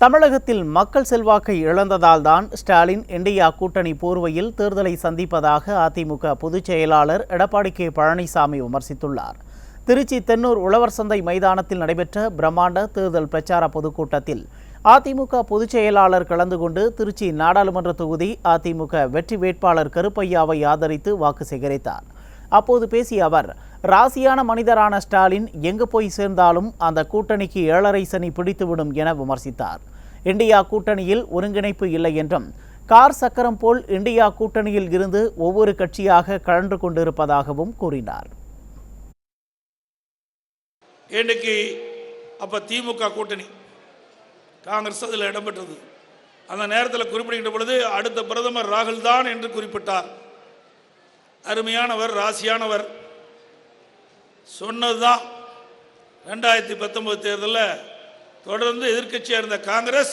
தமிழகத்தில் மக்கள் செல்வாக்கை இழந்ததால்தான் ஸ்டாலின் இந்தியா கூட்டணி போர்வையில் தேர்தலை சந்திப்பதாக அதிமுக பொதுச் செயலாளர் எடப்பாடி கே பழனிசாமி விமர்சித்துள்ளார். திருச்சி தென்னூர் உழவர் சந்தை மைதானத்தில் நடைபெற்ற பிரம்மாண்ட தேர்தல் பிரச்சார பொதுக்கூட்டத்தில் அதிமுக பொதுச் செயலாளர் கலந்து கொண்டு திருச்சி நாடாளுமன்ற தொகுதி அதிமுக வெற்றி வேட்பாளர் கருப்பையாவை ஆதரித்து வாக்கு சேகரித்தார். அப்போது பேசிய அவர், ராசியான மனிதரான ஸ்டாலின் எங்கு போய் சேர்ந்தாலும் அந்த கூட்டணிக்கு 7.5 சனி பிடித்துவிடும் என விமர்சித்தார். இந்தியா கூட்டணியில் ஒருங்கிணைப்பு இல்லை என்றும், கார் சக்கரம் போல் இந்தியா கூட்டணியில் இருந்து ஒவ்வொரு கட்சியாக கழன்று கொண்டிருப்பதாகவும் கூறினார். இன்னைக்கு அப்ப திமுக கூட்டணி காங்கிரஸ் அதில் இடம்பெற்றது. அந்த நேரத்தில் குறிப்பிடுகின்ற பொழுது அடுத்த பிரதமர் ராகுல் தான் என்று குறிப்பிட்டார். அருமையானவர், ராசியானவர். சொன்னதுதான் 2019 தேர்தலில் தொடர்ந்து எதிர்க்கட்சியாக இருந்த காங்கிரஸ்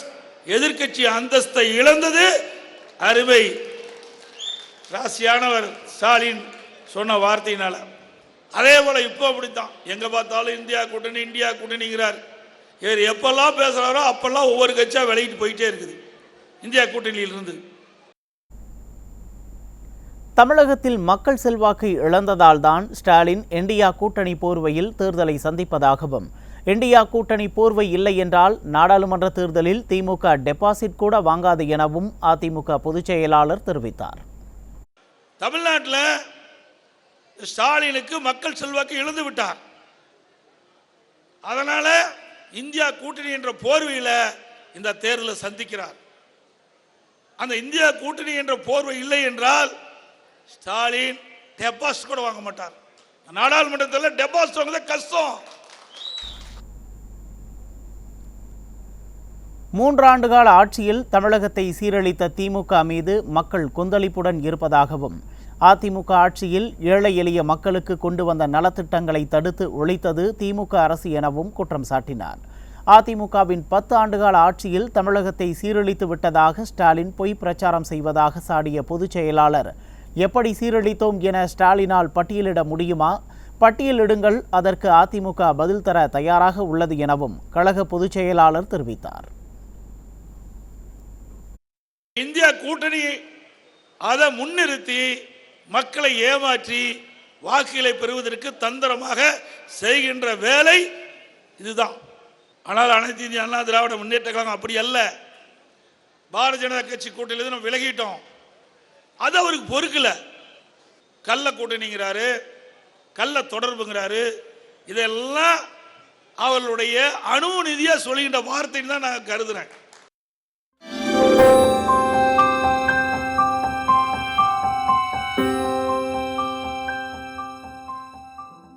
எதிர்க்கட்சி அந்தஸ்தை இழந்தது. அருமை ராசியானவர் ஸ்டாலின் சொன்ன வார்த்தையினால. அதே போல இப்போ அப்படித்தான், எங்க பார்த்தாலும் இந்தியா கூட்டணி இந்தியா கூட்டணிங்கிறார். இவர் எப்பெல்லாம் பேசுறாரோ அப்பெல்லாம் ஒவ்வொரு கட்சியா விலகிட்டு போயிட்டே இருக்குது இந்தியா கூட்டணியில் இருந்து. தமிழகத்தில் மக்கள் செல்வாக்கை இழந்ததால் தான் ஸ்டாலின் இந்தியா கூட்டணி போர்வையில் தேர்தலை சந்திப்பதாகவும், இந்தியா கூட்டணி போர்வை இல்லை என்றால் நாடாளுமன்ற தேர்தலில் திமுக டெபாசிட் கூட வாங்காது எனவும் அதிமுக பொதுச் செயலாளர் தெரிவித்தார். தமிழ்நாட்டில் ஸ்டாலினுக்கு மக்கள் செல்வாக்கை இழந்து விட்டார். அதனால இந்தியா கூட்டணி என்ற போர்வையில் இந்த தேர்தலை சந்திக்கிறார். அந்த இந்தியா கூட்டணி என்ற போர்வை இல்லை என்றால் ஸ்டாலின் டெபாசிட் கூட வாங்க மாட்டார். நாடாளுமன்றத்தில் டெபாசிட் வாங்குறது கஷ்டம். 3 ஆண்டுகால ஆட்சியில் தமிழகத்தை சீரழித்த திமுக மீது மக்கள் கொந்தளிப்புடன் இருப்பதாகவும், அதிமுக ஆட்சியில் ஏழை எளிய மக்களுக்கு கொண்டு வந்த நலத்திட்டங்களை தடுத்து ஒழித்தது திமுக அரசு எனவும் குற்றம் சாட்டினார். அதிமுகவின் 10 ஆண்டுகால ஆட்சியில் தமிழகத்தை சீரழித்து விட்டதாக ஸ்டாலின் பொய் பிரச்சாரம் செய்வதாக சாடிய பொதுச் செயலாளர், எப்படி சீரழித்தோம் என ஸ்டாலினால் பட்டியலிட முடியுமா? பட்டியலிடுங்கள், அதற்கு அதிமுக பதில் தர தயாராக உள்ளது எனவும் கழக பொதுச் செயலாளர் தெரிவித்தார். இந்தியா கூட்டணி அதை முன்னிறுத்தி மக்களை ஏமாற்றி வாக்குகளை பெறுவதற்கு தந்திரமாக செய்கின்ற வேலை இதுதான். ஆனால் அனைத்து இந்திய அண்ணா திராவிட முன்னேற்ற கழகம் அப்படி அல்ல. பாரதிய ஜனதா கட்சி கூட்டணியிலிருந்து நம்ம விலகிட்டோம். அது அவருக்கு பொறுக்கல. கள்ள கூட்டணிங்கிறாரு, கள்ள தொடர்புங்கிறாரு. இதெல்லாம் அவர்களுடைய அணு நிதியா சொல்கின்ற வார்த்தைன்னு தான் நான் கருதுறேன்.